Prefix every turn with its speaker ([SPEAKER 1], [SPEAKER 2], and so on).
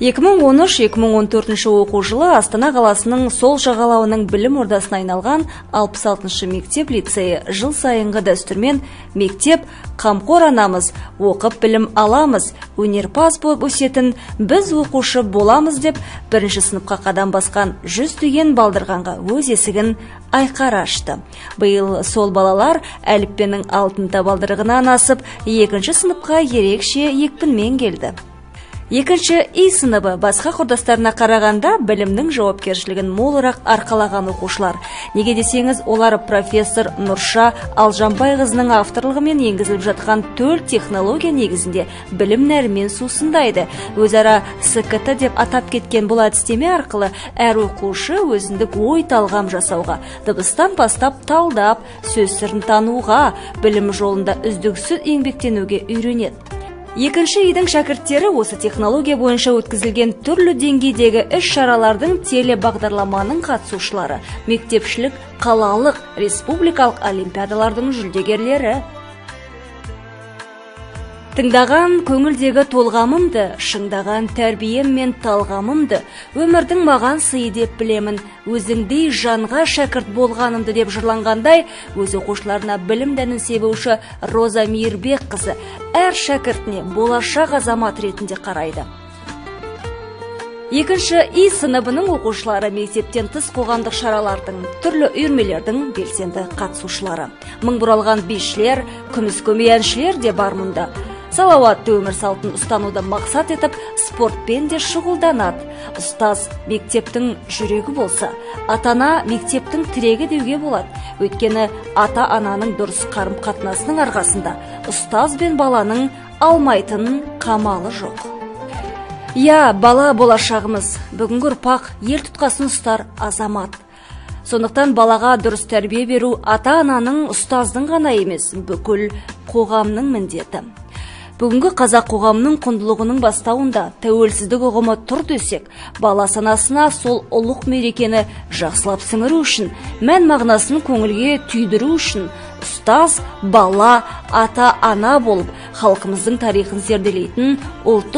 [SPEAKER 1] 2013-2014 оқу жылы Астана қаласының сол жағалауының білім ордасына айналған 66-шы мектеп-лицейі жыл сайынғы дәстүрмен мектеп қамқор анамыз, оқып білім аламыз, өнерпаз болып өсетін біз оқушы боламыз деп бірінші сыныпқа қадам басқан 100 студент балдырғанға өз есігін айқара ашты. Биыл сол балалар әліппенің алтын табалдырығынан асып, екінші сыныпқа ерекше екпінмен келді. Екінші И сыныбы басқа құрдастарына қарағанда білімнің жауапкершілігін молырақ арқалаған оқушылар. Неге десеңіз, олар профессор Нұрша Алжанбайқызының авторлығымен енгізіліп жатқан төл технология негізінде білім нәрімен сусындайды. Өзара СКТ деп атап кеткен бұл әдістеме арқылы әр оқушы өзіндік ой талғам жасауға, дыбыстан бастап талдап, сөз сырын тануға, білім жолында үздіксіз еңбектенуге үйренеді. Екінші идің шәкірттері осы технология бойынша өткізілген түрлі деңгейдегі іс-шаралардың телебағдарламаның қатысушылары, мектепшілік, қалалық, республикалық олимпиадалардың жүлдегерлері. Тыңдаған көңілдегі толғамымды, шыңдаған тәрбием мен талғамымды, өмірдің маған сый деп білемін, өзіңдей жанға шәкірт болғанымды деп жырланғандай, өз оқушыларына білім дәнін себуші Роза Мейірбек қызы әр шәкіртіне болашақ азамат ретінде қарайды. Екінші И сыныбының оқушылары мектептен тыс қоғамдық шаралардың, түрлі үйірмелердің белсенді қатысушылары. Мың бұралған бишілер, күміс көмей әншілер де бар мұнда. Салауатты өмір салтын ұстануды мақсат етіп, спортпен де шұғылданады. Ұстаз мектептің жүрегі болса, ата-ана мектептің тірегі деуге болады. Өйткені ата-ананың дұрыс қарым-қатынасының арқасында ұстаз бен баланың алмайтын қамалы жоқ. Бала болашағымыз, бүгінгі ұрпақ ел тұтқасын ұстар азамат. Сондықтан балаға дұрыс тәрбие беру ата-ананың, ұстаздың ғана емес, бүкіл қоғамның міндеті. Бүгінгі қазақ қоғамының құндылығының бастауында тәуелсіздік ұғымы тұр десек, бала санасына сол ұлық мерекені жақсылап сіңіру үшін, мән мағынасын көңілге түйдіру үшін, ұстаз, бала, ата-ана болып, халқымыздың тарихын зерделейтін ұлттық